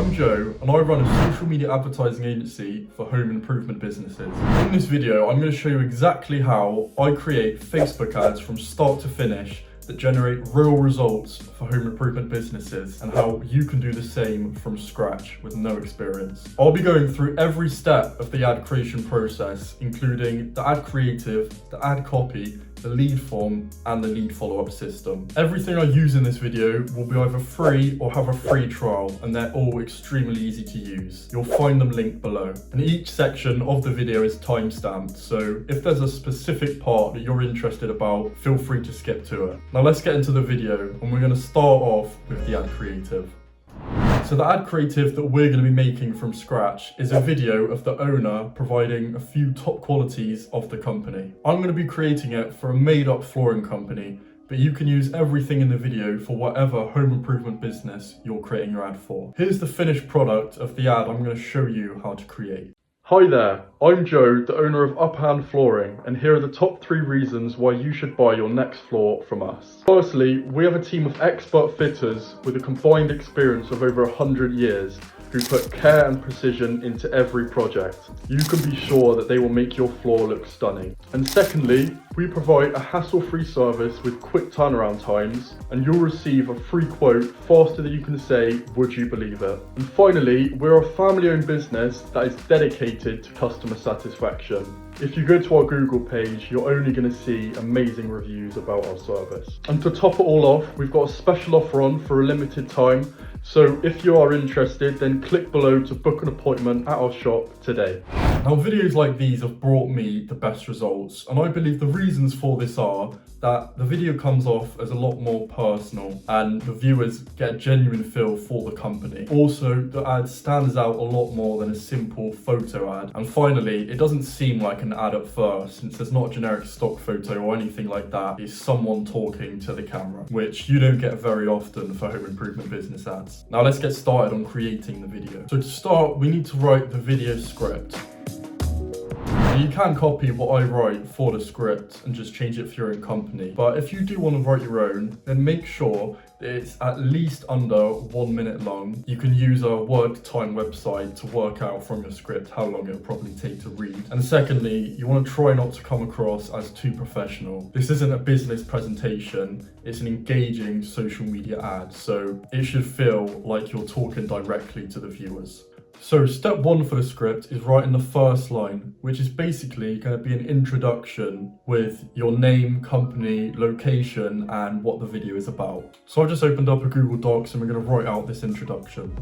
I'm Joe and I run a social media advertising agency for home improvement businesses. In this video, I'm going to show you exactly how I create Facebook ads from start to finish that generate real results for home improvement businesses and how you can do the same from scratch with no experience. I'll be going through every step of the ad creation process, including the ad creative, the ad copy, the lead form, and the lead follow-up system. Everything I use in this video will be either free or have a free trial, and they're all extremely easy to use. You'll find them linked below. And each section of the video is timestamped, so if there's a specific part that you're interested about, feel free to skip to it. Now let's get into the video, and we're going to start off with the ad creative. So the ad creative that we're going to be making from scratch is a video of the owner providing a few top qualities of the company. I'm going to be creating it for a made-up flooring company, but you can use everything in the video for whatever home improvement business you're creating your ad for. Here's the finished product of the ad I'm going to show you how to create. Hi there, I'm Joe, the owner of Upper Hand Flooring, and here are the top 3 reasons why you should buy your next floor from us. Firstly, we have a team of expert fitters with a combined experience of over 100 years who put care and precision into every project. You can be sure that they will make your floor look stunning. And secondly, we provide a hassle-free service with quick turnaround times, and you'll receive a free quote faster than you can say, "Would you believe it?" And finally, we're a family-owned business that is dedicated to customer satisfaction. If you go to our Google page, you're only going to see amazing reviews about our service. And to top it all off, we've got a special offer on for a limited time. So if you are interested, then click below to book an appointment at our shop today. Now, videos like these have brought me the best results, and I believe the reasons for this are that the video comes off as a lot more personal and the viewers get a genuine feel for the company. Also, the ad stands out a lot more than a simple photo ad. And finally, it doesn't seem like an ad at first, since there's not a generic stock photo or anything like that. It's someone talking to the camera, which you don't get very often for home improvement business ads. Now let's get started on creating the video. So to start, we need to write the video script. Now you can copy what I write for the script and just change it for your own company. But if you do want to write your own, then make sure that it's at least under 1 minute long. You can use a word time website to work out from your script how long it'll probably take to read. And secondly, you want to try not to come across as too professional. This isn't a business presentation, it's an engaging social media ad, so it should feel like you're talking directly to the viewers. So step 1 for the script is writing the first line, which is basically going to be an introduction with your name, company, location, and what the video is about. So I've just opened up a Google Docs and we're going to write out this introduction.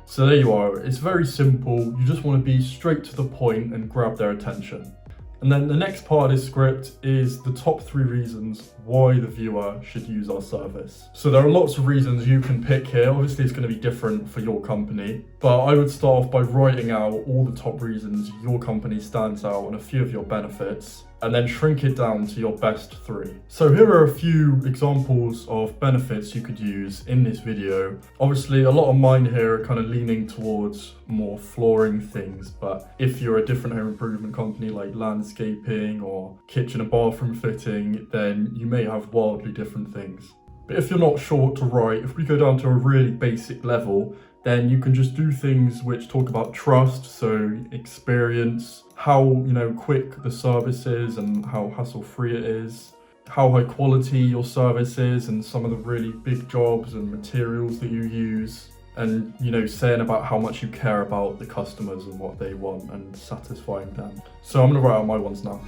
So there you are, it's very simple. You just want to be straight to the point and grab their attention. And then the next part of this script is the top 3 reasons why the viewer should use our service. So there are lots of reasons you can pick here. Obviously it's going to be different for your company, but I would start off by writing out all the top reasons your company stands out and a few of your benefits, and then shrink it down to your best 3. So here are a few examples of benefits you could use in this video. Obviously a lot of mine here are kind of leaning towards more flooring things, but if you're a different home improvement company like landscaping or kitchen and bathroom fitting, then you may have wildly different things. But if you're not sure what to write, if we go down to a really basic level, then you can just do things which talk about trust, so experience, how quick the service is and how hassle-free it is, how high quality your service is and some of the really big jobs and materials that you use, and saying about how much you care about the customers and what they want and satisfying them. So I'm going to write out my ones now.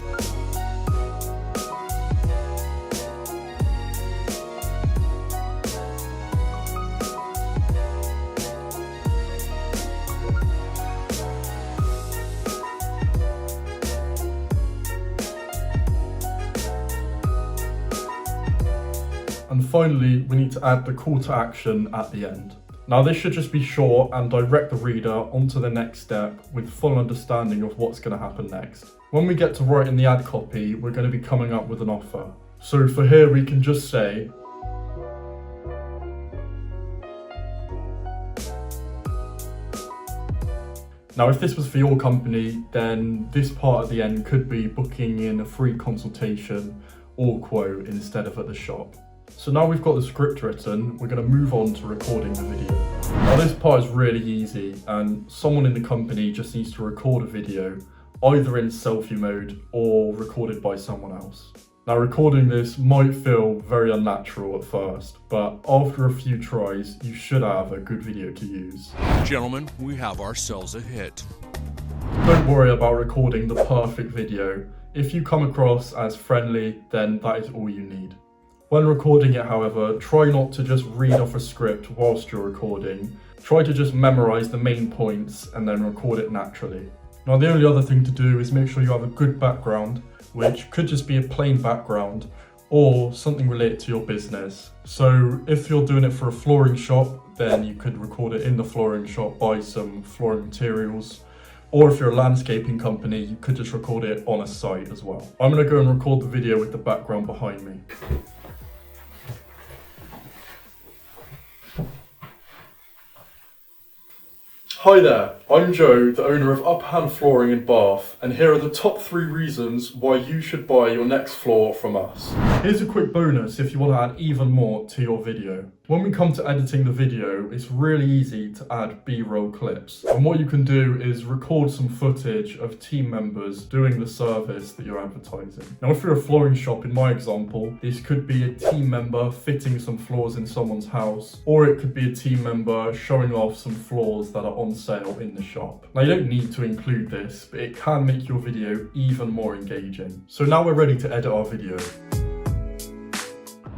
And finally, we need to add the call to action at the end. Now this should just be short and direct the reader onto the next step with full understanding of what's going to happen next. When we get to writing the ad copy, we're going to be coming up with an offer. So for here we can just say, Now, if this was for your company, then this part at the end could be booking in a free consultation or quote instead of at the shop. So now we've got the script written, we're going to move on to recording the video. Now this part is really easy, and someone in the company just needs to record a video, either in selfie mode or recorded by someone else. Now recording this might feel very unnatural at first, but after a few tries, you should have a good video to use. Gentlemen, we have ourselves a hit. Don't worry about recording the perfect video. If you come across as friendly, then that is all you need. When recording it, however, try not to just read off a script whilst you're recording. Try to just memorize the main points and then record it naturally. Now the only other thing to do is make sure you have a good background, which could just be a plain background or something related to your business. So if you're doing it for a flooring shop, then you could record it in the flooring shop, buy some flooring materials. Or if you're a landscaping company, you could just record it on a site as well. I'm gonna go and record the video with the background behind me. Hi there, I'm Joe, the owner of Upper Hand Flooring in Bath, and here are the top 3 reasons why you should buy your next floor from us. Here's a quick bonus if you want to add even more to your video. When we come to editing the video, it's really easy to add B-roll clips. And what you can do is record some footage of team members doing the service that you're advertising. Now, if you're a flooring shop, in my example, this could be a team member fitting some floors in someone's house, or it could be a team member showing off some floors that are on sale in the shop. Now, you don't need to include this, but it can make your video even more engaging. So now we're ready to edit our video.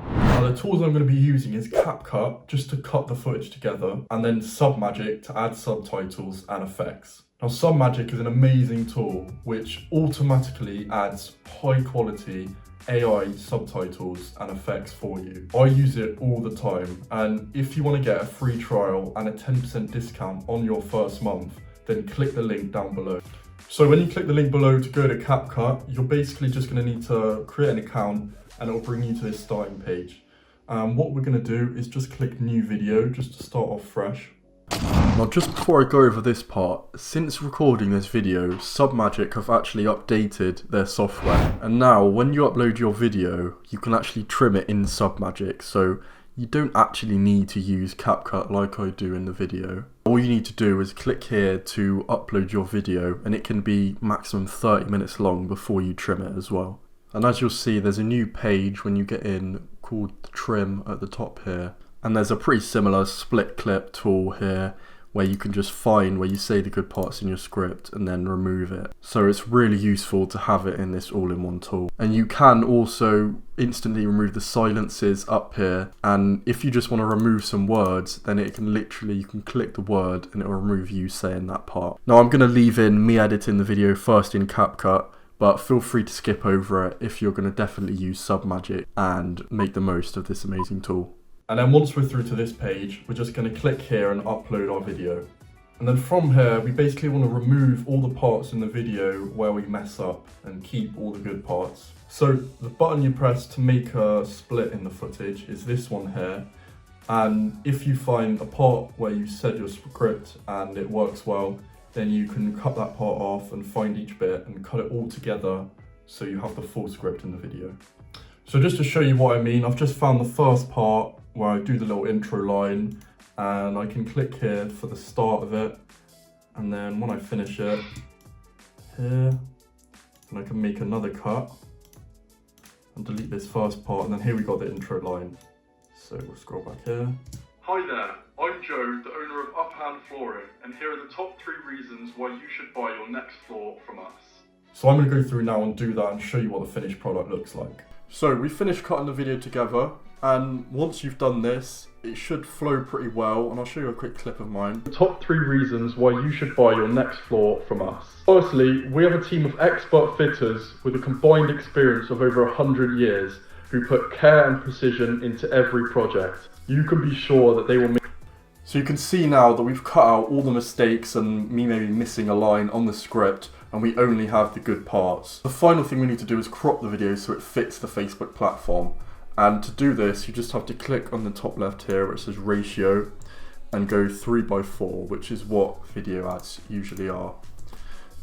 Now the tools I'm going to be using is CapCut, just to cut the footage together, and then Submagic to add subtitles and effects. Now Submagic is an amazing tool which automatically adds high quality AI subtitles and effects for you. I use it all the time, and if you want to get a free trial and a 10% discount on your first month, then click the link down below. So when you click the link below to go to CapCut, you're basically just going to need to create an account and it will bring you to this starting page. What we're going to do is just click new video just to start off fresh. Now just before I go over this part, since recording this video, Submagic have actually updated their software, and now when you upload your video you can actually trim it in Submagic, so you don't actually need to use CapCut like I do in the video. All you need to do is click here to upload your video, and it can be maximum 30 minutes long before you trim it as well. And as you'll see, there's a new page when you get in called Trim at the top here. And there's a pretty similar split clip tool here where you can just find where you say the good parts in your script and then remove it. So it's really useful to have it in this all-in-one tool. And you can also instantly remove the silences up here. And if you just want to remove some words, then it can literally, you can click the word and it will remove you saying that part. Now I'm going to leave in me editing the video first in CapCut, but feel free to skip over it if you're going to definitely use Submagic and make the most of this amazing tool. And then once we're through to this page, we're just going to click here and upload our video. And then from here, we basically want to remove all the parts in the video where we mess up and keep all the good parts. So the button you press to make a split in the footage is this one here. And if you find a part where you said your script and it works well, then you can cut that part off and find each bit and cut it all together so you have the full script in the video. So just to show you what I mean, I've just found the first part where I do the little intro line, and I can click here for the start of it, and then when I finish it here, and I can make another cut and delete this first part, and then here we got the intro line. So we'll scroll back here. Hi there, I'm Joe, the owner of Upper Hand Flooring, and here are the top 3 reasons why you should buy your next floor from us. So I'm going to go through now and do that and show you what the finished product looks like. So we finished cutting the video together, and once you've done this, it should flow pretty well, and I'll show you a quick clip of mine. The top 3 reasons why you should buy your next floor from us. Firstly, we have a team of expert fitters with a combined experience of over 100 years who put care and precision into every project. You can be sure that they will make... So you can see now that we've cut out all the mistakes and me maybe missing a line on the script, and we only have the good parts. The final thing we need to do is crop the video so it fits the Facebook platform. And to do this, you just have to click on the top left here where it says ratio, and go 3x4, which is what video ads usually are.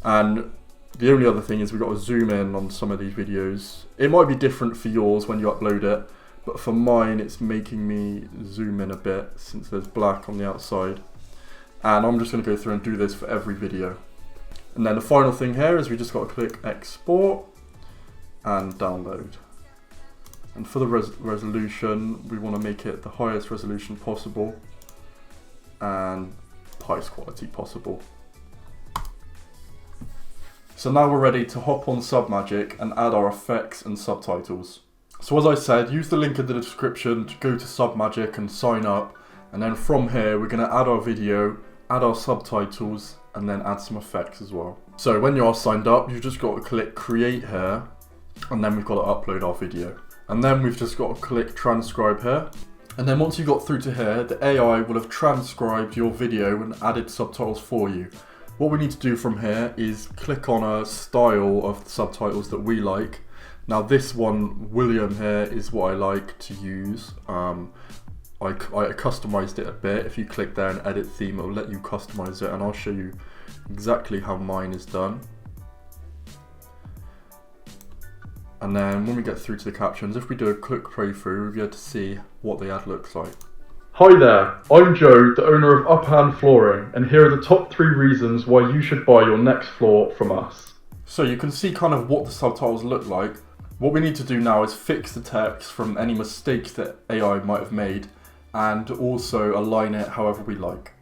And the only other thing is we've got to zoom in on some of these videos. It might be different for yours when you upload it, but for mine it's making me zoom in a bit since there's black on the outside. And I'm just going to go through and do this for every video. And then the final thing here is we just got to click export and download. And for the resolution, we want to make it the highest resolution possible and highest quality possible. So now we're ready to hop on Submagic and add our effects and subtitles. So as I said, use the link in the description to go to Submagic and sign up. And then from here, we're going to add our video, add our subtitles, and then add some effects as well. So when you are signed up, you've just got to click create here, and then we've got to upload our video. And then we've just got to click transcribe here. And then once you got through to here, the AI will have transcribed your video and added subtitles for you. What we need to do from here is click on a style of the subtitles that we like. Now this one, William here, is what I like to use. I customized it a bit. If you click there and edit theme, it will let you customize it, and I'll show you exactly how mine is done. And then when we get through to the captions, if we do a quick playthrough, we'll be able to see what the ad looks like. Hi there, I'm Joe, the owner of Upper Hand Flooring, and here are the top 3 reasons why you should buy your next floor from us. So you can see kind of what the subtitles look like. What we need to do now is fix the text from any mistakes that AI might have made, and also align it however we like.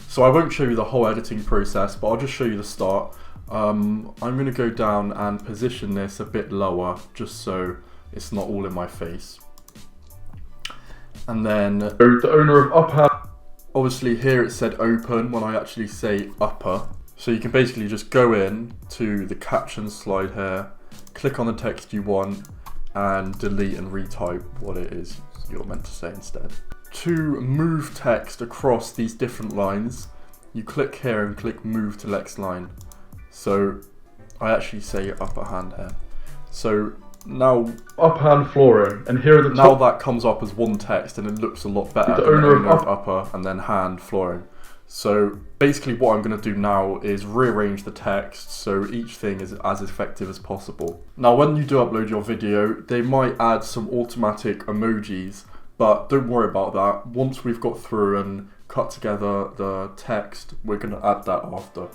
So I won't show you the whole editing process, but I'll just show you the start. I'm going to go down and position this a bit lower, just so it's not all in my face. And then, The owner of Upper Hand. Obviously here it said open when I actually say upper. So you can basically just go in to the caption slide here, click on the text you want, and delete and retype what it is you're meant to say instead. To move text across these different lines, you click here and click move to next line. So I actually say upper hand here. So now Upper Hand Flooring, and here are the now that comes up as one text, and it looks a lot better The than owner of upper and then hand flooring. So basically what I'm going to do now is rearrange the text so each thing is as effective as possible. Now when you do upload your video, they might add some automatic emojis, but don't worry about that. Once we've got through and cut together the text, we're going to add that after.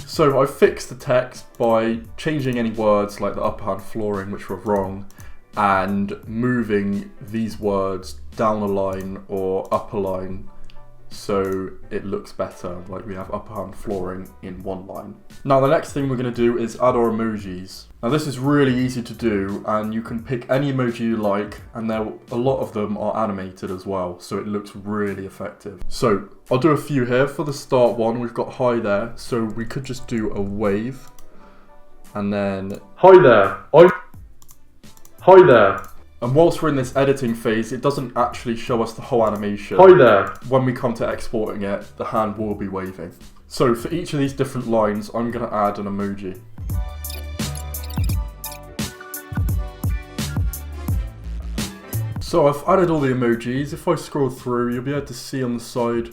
So I fixed the text by changing any words like the upper hand flooring which were wrong, and moving these words down a line or up a line so it looks better, like we have upper hand flooring in one line. Now the next thing we're going to do is add our emojis. Now this is really easy to do, and you can pick any emoji you like, and a lot of them are animated as well, so it looks really effective. So I'll do a few here. For the start one, we've got hi there, so we could just do a wave, and then Hi there, Hi there. And whilst we're in this editing phase, it doesn't actually show us the whole animation. Hi there. When we come to exporting it, the hand will be waving. So for each of these different lines, I'm going to add an emoji. So I've added all the emojis. If I scroll through, you'll be able to see on the side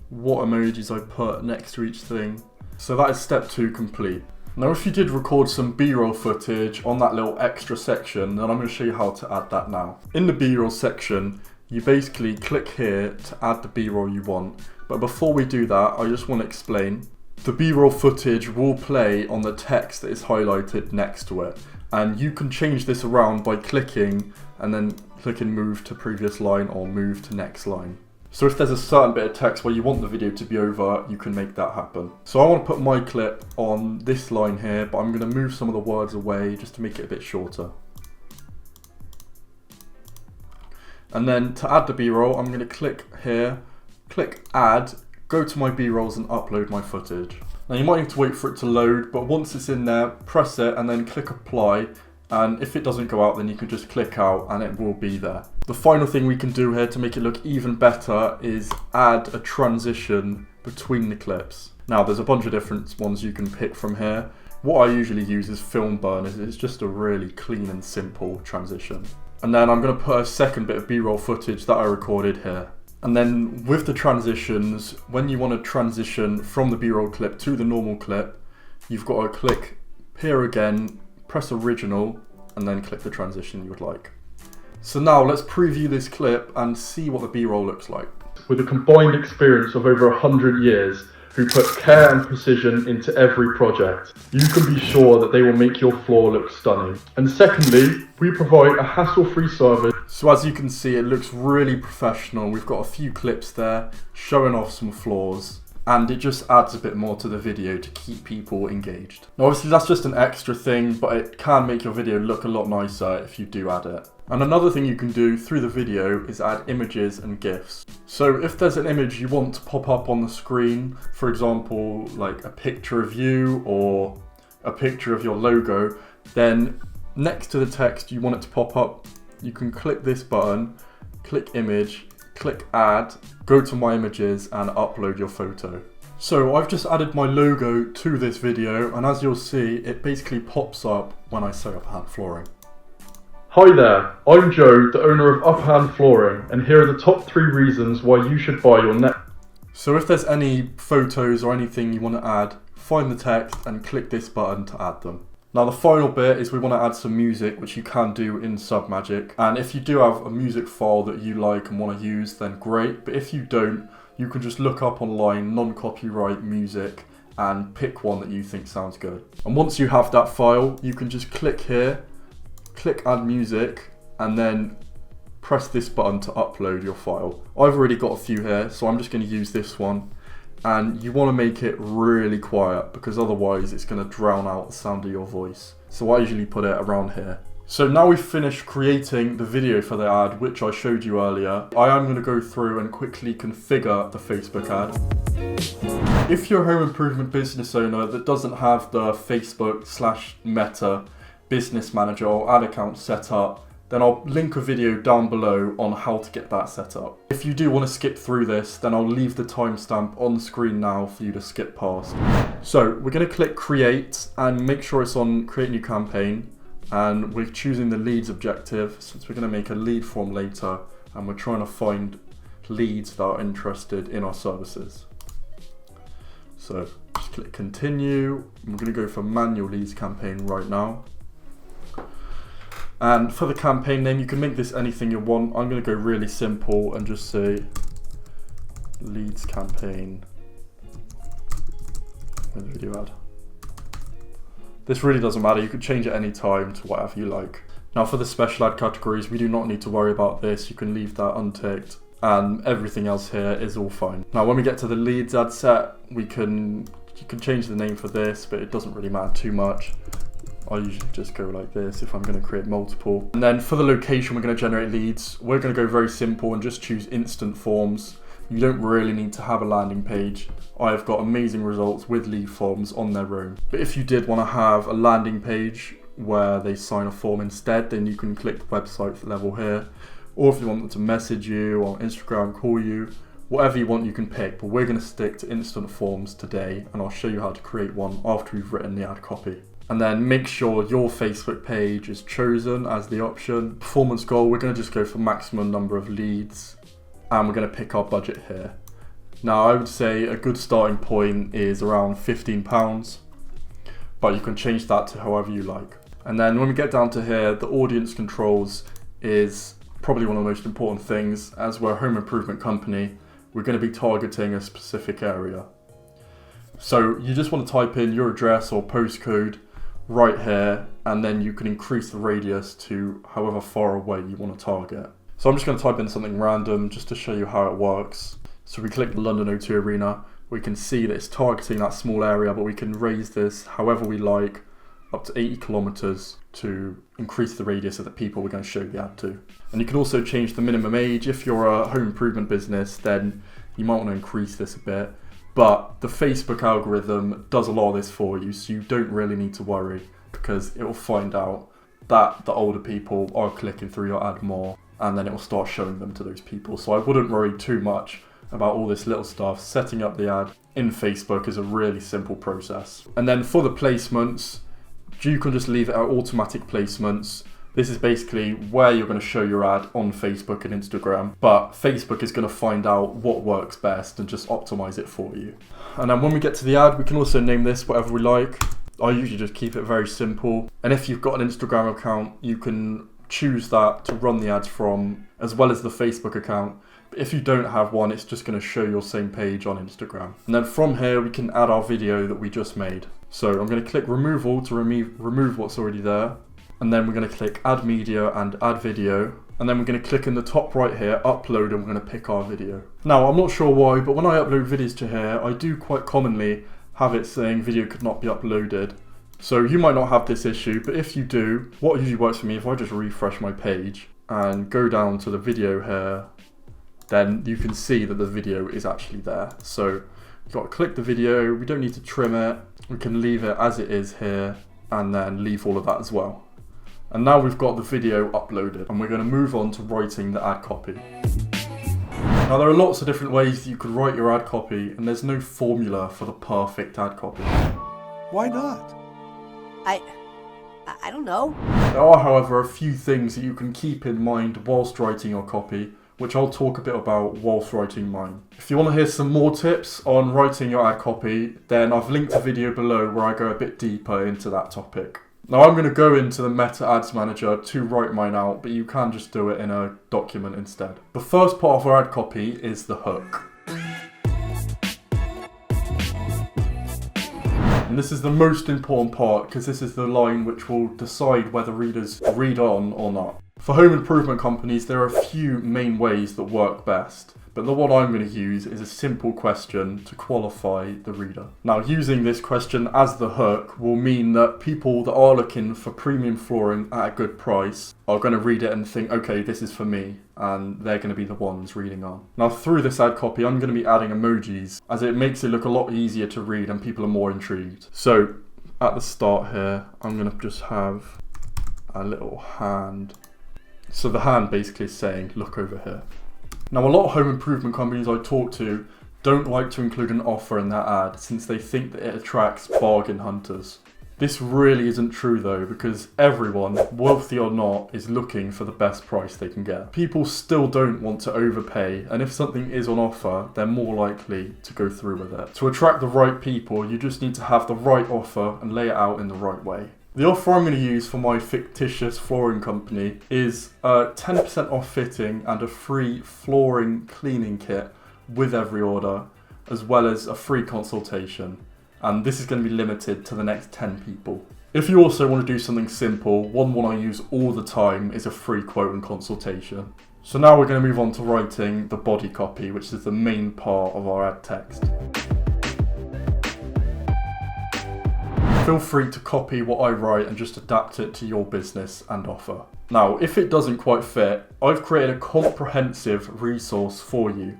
what emojis I put next to each thing. So that is step 2 complete. Now if you did record some B-roll footage on that little extra section, then I'm going to show you how to add that now. In the B-roll section, you basically click here to add the B-roll you want. But before we do that, I just want to explain. The B-roll footage will play on the text that is highlighted next to it. And you can change this around by clicking and then clicking move to previous line or move to next line. So if there's a certain bit of text where you want the video to be over, you can make that happen. So I want to put my clip on this line here, but I'm going to move some of the words away just to make it a bit shorter. And then to add the B-roll, I'm going to click here, click add, go to my B-rolls and upload my footage. Now you might need to wait for it to load, but once it's in there, press it and then click apply. And if it doesn't go out, then you can just click out and it will be there. The final thing we can do here to make it look even better is add a transition between the clips. Now there's a bunch of different ones you can pick from here. What I usually use is film burn. It's just a really clean and simple transition. And then I'm going to put a second bit of B-roll footage that I recorded here. And then with the transitions, when you want to transition from the B-roll clip to the normal clip, you've got to click here again, press original, and then click the transition you would like. So now let's preview this clip and see what the B-roll looks like. With a combined experience of over 100 years, who put care and precision into every project, you can be sure that they will make your floor look stunning. And secondly, we provide a hassle-free service. So as you can see, it looks really professional. We've got a few clips there showing off some floors, and it just adds a bit more to the video to keep people engaged. Now obviously that's just an extra thing, but it can make your video look a lot nicer if you do add it. And another thing you can do through the video is add images and GIFs. So if there's an image you want to pop up on the screen, for example, like a picture of you or a picture of your logo, then next to the text you want it to pop up, you can click this button, click image, click add, go to my images and upload your photo. So I've just added my logo to this video, and as you'll see, it basically pops up when I say Uphand Flooring. Hi there, I'm Joe, the owner of Uphand Flooring, and here are the top 3 reasons why you should buy your next. So if there's any photos or anything you want to add, find the text and click this button to add them. Now the final bit is we want to add some music, which you can do in Submagic. And if you do have a music file that you like and want to use, then great. But if you don't, you can just look up online non-copyright music and pick one that you think sounds good. And once you have that file, you can just click here, click add music, and then press this button to upload your file. I've already got a few here, so I'm just going to use this one. And you want to make it really quiet, because otherwise it's going to drown out the sound of your voice. So I usually put it around here. So now we've finished creating the video for the ad, which I showed you earlier. I am going to go through and quickly configure the Facebook ad. If you're a home improvement business owner that doesn't have the Facebook/Meta business manager or ad account set up, then I'll link a video down below on how to get that set up. If you do want to skip through this, then I'll leave the timestamp on the screen now for you to skip past. So we're going to click create and make sure it's on create new campaign, and we're choosing the leads objective since we're going to make a lead form later, and we're trying to find leads that are interested in our services. So just click continue. We're going to go for manual leads campaign right now. And for the campaign name, you can make this anything you want. I'm going to go really simple and just say leads campaign with video ad. This really doesn't matter. You can change it any time to whatever you like. Now for the special ad categories, we do not need to worry about this. You can leave that unticked, and everything else here is all fine. Now when we get to the leads ad set, you can change the name for this, but it doesn't really matter too much. I usually just go like this if I'm going to create multiple. And then for the location we're going to generate leads, we're going to go very simple and just choose instant forms. You don't really need to have a landing page. I've got amazing results with lead forms on their own. But if you did want to have a landing page where they sign a form instead, then you can click the website level here. Or if you want them to message you on Instagram, call you, whatever you want you can pick. But we're going to stick to instant forms today, and I'll show you how to create one after we've written the ad copy. And then make sure your Facebook page is chosen as the option. Performance goal, we're going to just go for maximum number of leads, and we're going to pick our budget here. Now I would say a good starting point is around £15, but you can change that to however you like. And then when we get down to here, the audience controls is probably one of the most important things. As we're a home improvement company, we're going to be targeting a specific area. So you just want to type in your address or postcode right here, and then you can increase the radius to however far away you want to target. So I'm just going to type in something random just to show you how it works. So we click the London O2 Arena, we can see that it's targeting that small area, but we can raise this however we like up to 80 kilometers to increase the radius of the people we're going to show the ad to. And you can also change the minimum age. If you're a home improvement business, then you might want to increase this a bit. But the Facebook algorithm does a lot of this for you, so you don't really need to worry, because it will find out that the older people are clicking through your ad more, and then it will start showing them to those people. So I wouldn't worry too much about all this little stuff. Setting up the ad in Facebook is a really simple process. And then for the placements, you can just leave it at automatic placements. This is basically where you're going to show your ad on Facebook and Instagram, but Facebook is going to find out what works best and just optimize it for you. And then when we get to the ad, we can also name this whatever we like. I usually just keep it very simple. And if you've got an Instagram account, you can choose that to run the ads from, as well as the Facebook account. But if you don't have one, it's just going to show your same page on Instagram. And then from here, we can add our video that we just made. So I'm going to click remove all to remove what's already there. And then we're going to click add media and add video. And then we're going to click in the top right here, upload, and we're going to pick our video. Now, I'm not sure why, but when I upload videos to here, I do quite commonly have it saying video could not be uploaded. So you might not have this issue, but if you do, what usually works for me, if I just refresh my page and go down to the video here, then you can see that the video is actually there. So you've got to click the video, we don't need to trim it, we can leave it as it is here, and then leave all of that as well. And now we've got the video uploaded, and we're going to move on to writing the ad copy. Now there are lots of different ways that you could write your ad copy, and there's no formula for the perfect ad copy. Why not? I don't know. There are, however, a few things that you can keep in mind whilst writing your copy, which I'll talk a bit about whilst writing mine. If you want to hear some more tips on writing your ad copy, then I've linked a video below where I go a bit deeper into that topic. Now I'm going to go into the Meta Ads Manager to write mine out, but you can just do it in a document instead. The first part of our ad copy is the hook. And this is the most important part because this is the line which will decide whether readers read on or not. For home improvement companies, there are a few main ways that work best, but the one I'm going to use is a simple question to qualify the reader. Now, using this question as the hook will mean that people that are looking for premium flooring at a good price are going to read it and think, okay, this is for me, and they're going to be the ones reading on. Now, through this ad copy, I'm going to be adding emojis, as it makes it look a lot easier to read and people are more intrigued. So, at the start here, I'm going to just have a little hand. So the hand basically is saying, look over here. Now, a lot of home improvement companies I talk to don't like to include an offer in their ad since they think that it attracts bargain hunters. This really isn't true though, because everyone, wealthy or not, is looking for the best price they can get. People still don't want to overpay, and if something is on offer, they're more likely to go through with it. To attract the right people, you just need to have the right offer and lay it out in the right way. The offer I'm going to use for my fictitious flooring company is 10% off fitting and a free flooring cleaning kit with every order, as well as a free consultation. And this is going to be limited to the next 10 people. If you also want to do something simple, one I use all the time is a free quote and consultation. So now we're going to move on to writing the body copy, which is the main part of our ad text. Feel free to copy what I write and just adapt it to your business and offer. Now, if it doesn't quite fit, I've created a comprehensive resource for you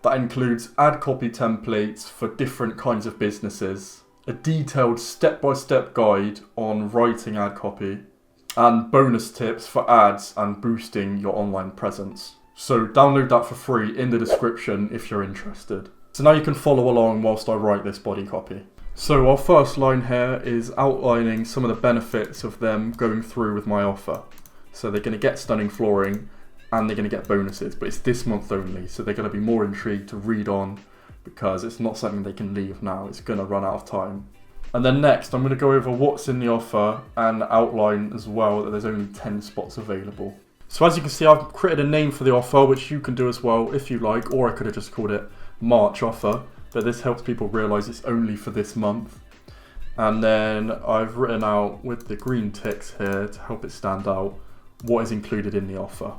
that includes ad copy templates for different kinds of businesses, a detailed step-by-step guide on writing ad copy, and bonus tips for ads and boosting your online presence. So download that for free in the description if you're interested. So now you can follow along whilst I write this body copy. So our first line here is outlining some of the benefits of them going through with my offer. So they're going to get stunning flooring and they're going to get bonuses, but it's this month only, so they're going to be more intrigued to read on because it's not something they can leave now, it's going to run out of time. And then next I'm going to go over what's in the offer and outline as well that there's only 10 spots available. So as you can see, I've created a name for the offer, which you can do as well if you like, or I could have just called it March offer. But this helps people realise it's only for this month. And then I've written out with the green ticks here to help it stand out what is included in the offer.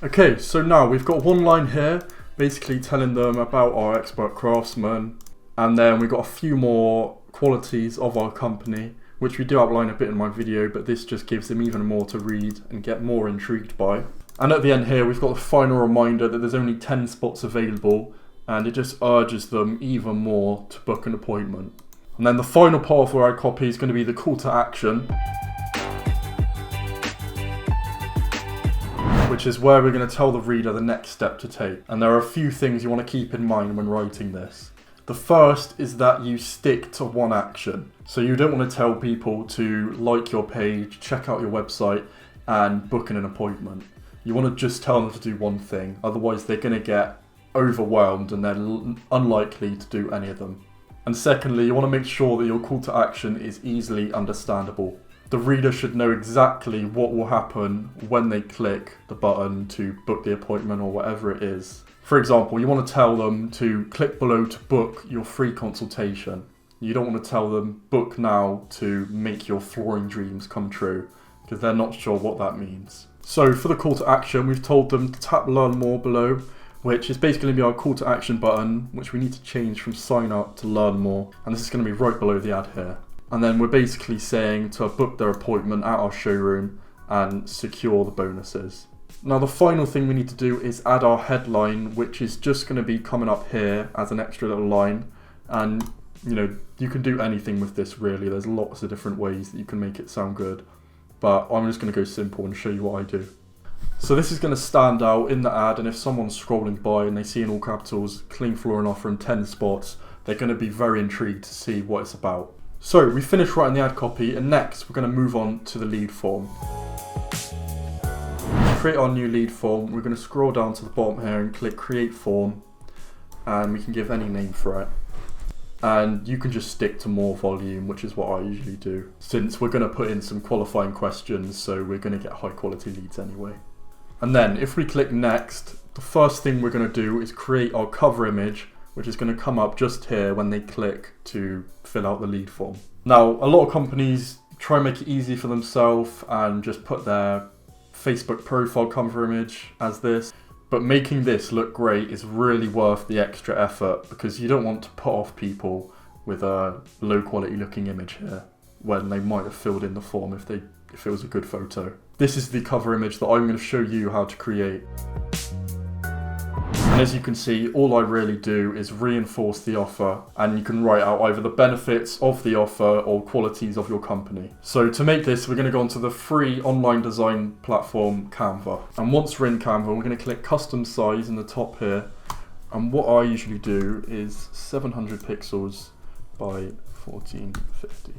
Okay, so now we've got one line here basically telling them about our expert craftsman, and then we've got a few more qualities of our company, which we do outline a bit in my video, but this just gives them even more to read and get more intrigued by. And at the end here we've got the final reminder that there's only 10 spots available, and it just urges them even more to book an appointment. And then the final part of our ad copy is going to be the call to action, which which is where we're going to tell the reader the next step to take. And there are a few things you want to keep in mind when writing this. The first is that you stick to one action. So you don't want to tell people to like your page, check out your website, and book an appointment. You want to just tell them to do one thing, otherwise they're going to get overwhelmed and they're unlikely to do any of them. And secondly, you want to make sure that your call to action is easily understandable. The reader should know exactly what will happen when they click the button to book the appointment or whatever it is. For example, you want to tell them to click below to book your free consultation. You don't want to tell them book now to make your flooring dreams come true, because they're not sure what that means. So for the call to action, we've told them to tap learn more below, which is basically going to be our call to action button, which we need to change from sign up to learn more. And this is going to be right below the ad here. And then we're basically saying to book their appointment at our showroom and secure the bonuses. Now the final thing we need to do is add our headline, which is just going to be coming up here as an extra little line. And you can do anything with this really. There's lots of different ways that you can make it sound good. But I'm just going to go simple and show you what I do. So this is going to stand out in the ad, and if someone's scrolling by and they see in all capitals clean flooring offer in 10 spots, they're going to be very intrigued to see what it's about. So we finished writing the ad copy, and next we're going to move on to the lead form. To create our new lead form, we're going to scroll down to the bottom here and click create form, and we can give any name for it. And you can just stick to more volume, which is what I usually do, since we're going to put in some qualifying questions, so we're going to get high quality leads anyway. And then if we click next, the first thing we're going to do is create our cover image, which is going to come up just here when they click to fill out the lead form. Now, a lot of companies try and make it easy for themselves and just put their Facebook profile cover image as this. But making this look great is really worth the extra effort, because you don't want to put off people with a low quality looking image here when they might have filled in the form if it was a good photo. This is the cover image that I'm going to show you how to create. And as you can see, all I really do is reinforce the offer, and you can write out either the benefits of the offer or qualities of your company. So to make this, we're going to go onto the free online design platform Canva. And once we're in Canva, we're going to click custom size in the top here. And what I usually do is 700 pixels by 1450.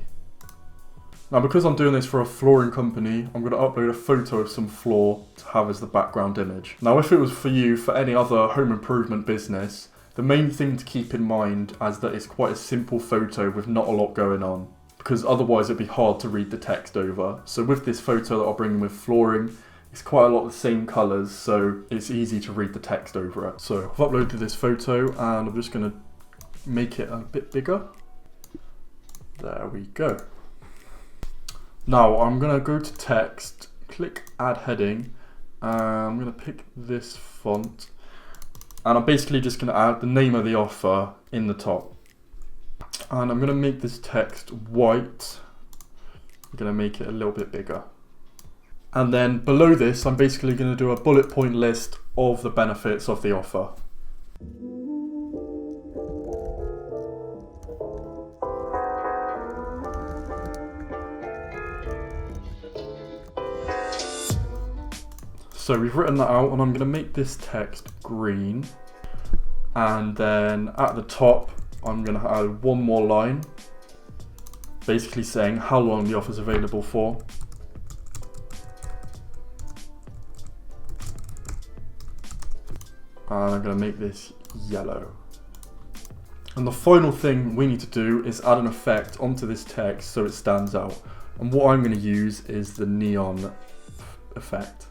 Now, because I'm doing this for a flooring company, I'm going to upload a photo of some floor to have as the background image. Now, if it was for you, for any other home improvement business, the main thing to keep in mind is that it's quite a simple photo with not a lot going on, because otherwise it'd be hard to read the text over. So with this photo that I'll bring in with flooring, it's quite a lot of the same colours, so it's easy to read the text over it. So I've uploaded this photo and I'm just going to make it a bit bigger. There we go. Now I'm going to go to text, click add heading, and I'm going to pick this font, and I'm basically just going to add the name of the offer in the top. And I'm going to make this text white. I'm going to make it a little bit bigger. And then below this, I'm basically going to do a bullet point list of the benefits of the offer. So we've written that out, and I'm going to make this text green, and then at the top I'm going to add one more line basically saying how long the offer is available for. And I'm going to make this yellow. And the final thing we need to do is add an effect onto this text so it stands out. And what I'm going to use is the neon effect.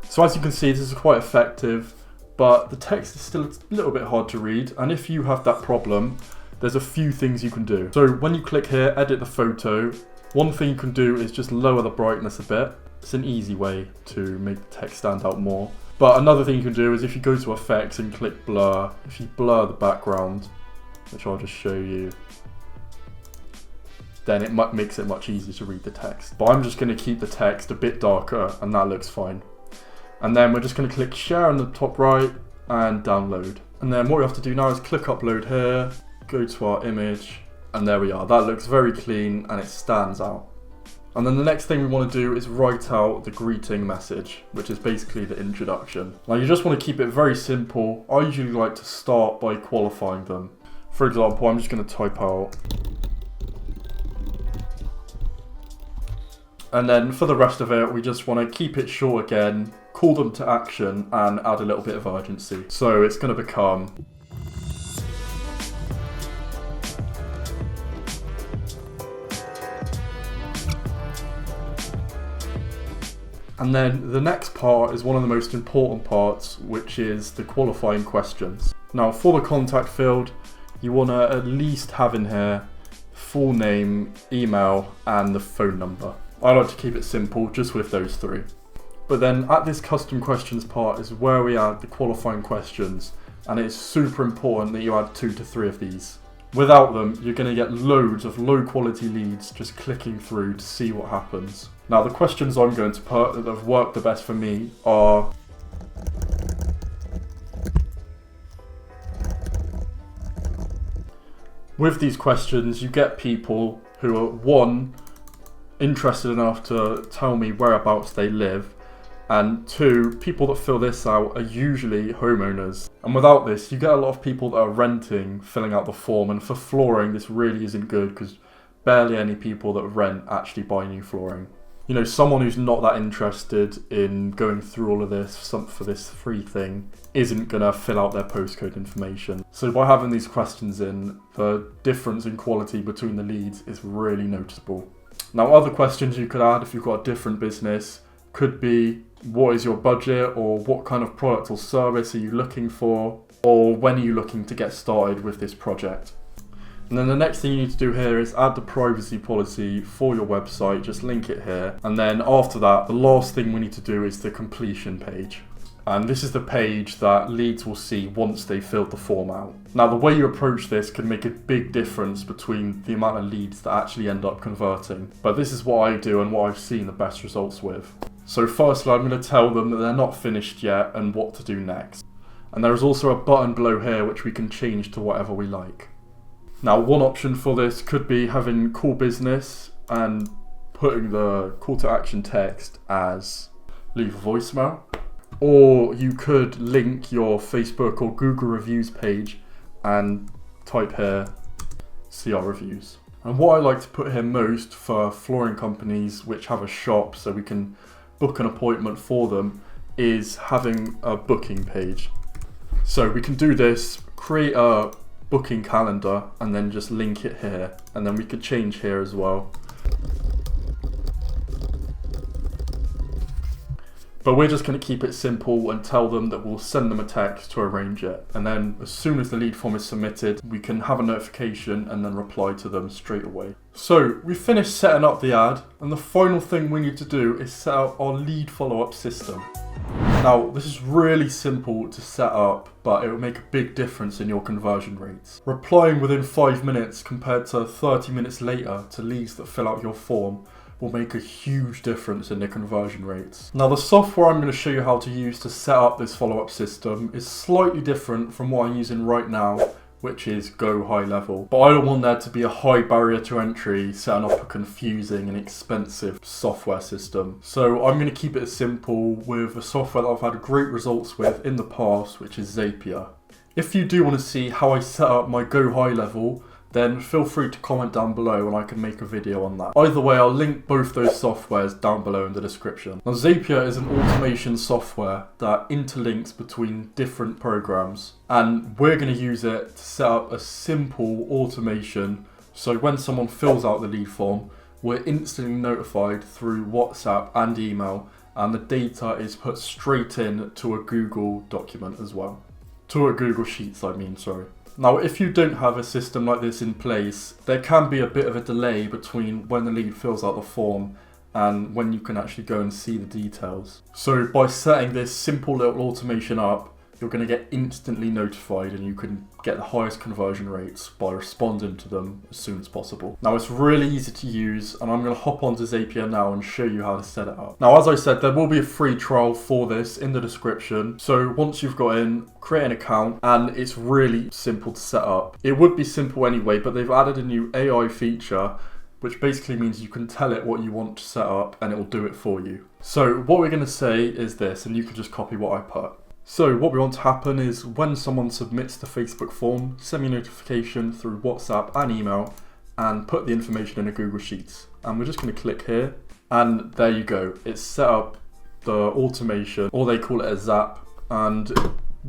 So as you can see, this is quite effective, but the text is still a little bit hard to read. And if you have that problem, there's a few things you can do. So when you click here, edit the photo, one thing you can do is just lower the brightness a bit. It's an easy way to make the text stand out more. But another thing you can do is if you go to effects and click blur, if you blur the background, which I'll just show you, then it makes it much easier to read the text. But I'm just going to keep the text a bit darker, and that looks fine. And then we're just going to click share on the top right and download. And then what we have to do now is click upload here, go to our image, and there we are. That looks very clean and it stands out. And then the next thing we want to do is write out the greeting message, which is basically the introduction. Now you just want to keep it very simple. I usually like to start by qualifying them. For example, I'm just going to type out. And then for the rest of it, we just want to keep it short again, call them to action, and add a little bit of urgency. So it's going to become... And then the next part is one of the most important parts, which is the qualifying questions. Now for the contact field, you want to at least have in here full name, email, and the phone number. I like to keep it simple, just with those three. But then at this custom questions part is where we add the qualifying questions, and it's super important that you add 2 to 3 of these. Without them, you're going to get loads of low quality leads just clicking through to see what happens. Now the questions I'm going to put that have worked the best for me are: with these questions, you get people who are, 1, interested enough to tell me whereabouts they live, and 2, people that fill this out are usually homeowners. And without this, you get a lot of people that are renting, filling out the form, and for flooring, this really isn't good because barely any people that rent actually buy new flooring. You know, someone who's not that interested in going through all of this for this free thing isn't gonna fill out their postcode information. So by having these questions in, the difference in quality between the leads is really noticeable. Now other questions you could add if you've got a different business could be: what is your budget, or what kind of product or service are you looking for, or when are you looking to get started with this project. And then the next thing you need to do here is add the privacy policy for your website, just link it here. And then after that, the last thing we need to do is the completion page. And this is the page that leads will see once they filled the form out. Now the way you approach this can make a big difference between the amount of leads that actually end up converting. But this is what I do and what I've seen the best results with. So firstly, I'm going to tell them that they're not finished yet and what to do next. And there is also a button below here which we can change to whatever we like. Now one option for this could be having call business and putting the call to action text as leave a voicemail. Or you could link your Facebook or Google reviews page and type here, see our reviews. And what I like to put here most for flooring companies which have a shop so we can book an appointment for them is having a booking page. So we can do this, create a booking calendar and then just link it here, and then we could change here as well. But we're just going to keep it simple and tell them that we'll send them a text to arrange it. And then as soon as the lead form is submitted, we can have a notification and then reply to them straight away. So we've finished setting up the ad, and the final thing we need to do is set up our lead follow-up system. Now, this is really simple to set up, but it will make a big difference in your conversion rates. Replying within 5 minutes compared to 30 minutes later to leads that fill out your form will make a huge difference in their conversion rates. Now the software I'm going to show you how to use to set up this follow-up system is slightly different from what I'm using right now, which is GoHighLevel. But I don't want there to be a high barrier to entry setting up a confusing and expensive software system. So I'm going to keep it simple with a software that I've had great results with in the past, which is Zapier. If you do want to see how I set up my GoHighLevel, then feel free to comment down below and I can make a video on that. Either way, I'll link both those softwares down below in the description. Now Zapier is an automation software that interlinks between different programs, and we're going to use it to set up a simple automation so when someone fills out the lead form, we're instantly notified through WhatsApp and email, and the data is put straight in to a Google document as well. To a Google Sheets, I mean, sorry. Now, if you don't have a system like this in place, there can be a bit of a delay between when the lead fills out the form and when you can actually go and see the details. So by setting this simple little automation up, you're going to get instantly notified and you can get the highest conversion rates by responding to them as soon as possible. Now it's really easy to use, and I'm going to hop onto Zapier now and show you how to set it up. Now as I said, there will be a free trial for this in the description. So once you've got in, create an account, and it's really simple to set up. It would be simple anyway, but they've added a new AI feature which basically means you can tell it what you want to set up and it will do it for you. So what we're going to say is this, and you can just copy what I put. So what we want to happen is when someone submits the Facebook form, send me a notification through WhatsApp and email and put the information in a Google Sheets. And we're just going to click here and there you go. It's set up the automation, or they call it a zap, and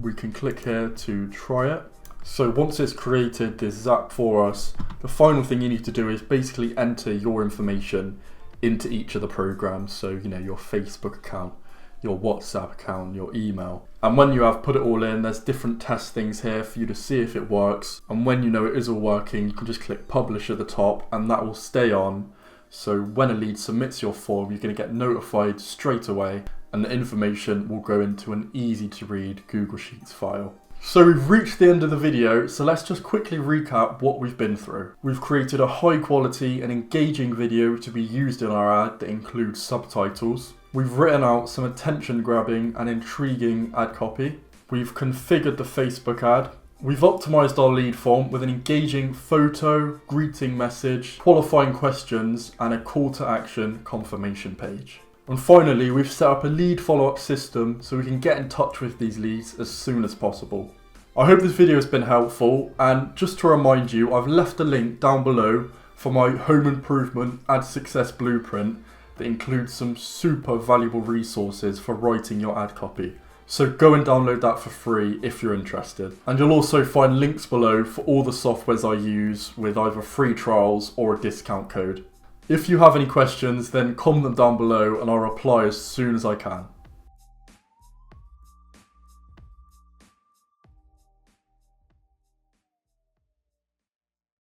we can click here to try it. So once it's created this zap for us, the final thing you need to do is basically enter your information into each of the programs. So, your Facebook account, your WhatsApp account, your email. And when you have put it all in, there's different test things here for you to see if it works. And when you know it is all working, you can just click publish at the top and that will stay on. So when a lead submits your form, you're going to get notified straight away and the information will go into an easy to read Google Sheets file. So we've reached the end of the video, so let's just quickly recap what we've been through. We've created a high quality and engaging video to be used in our ad that includes subtitles. We've written out some attention grabbing and intriguing ad copy. We've configured the Facebook ad. We've optimized our lead form with an engaging photo, greeting message, qualifying questions, and a call to action confirmation page. And finally, we've set up a lead follow-up system so we can get in touch with these leads as soon as possible. I hope this video has been helpful, and just to remind you, I've left a link down below for my home improvement ad success blueprint that includes some super valuable resources for writing your ad copy. So go and download that for free if you're interested. And you'll also find links below for all the softwares I use with either free trials or a discount code. If you have any questions, then comment them down below and I'll reply as soon as I can.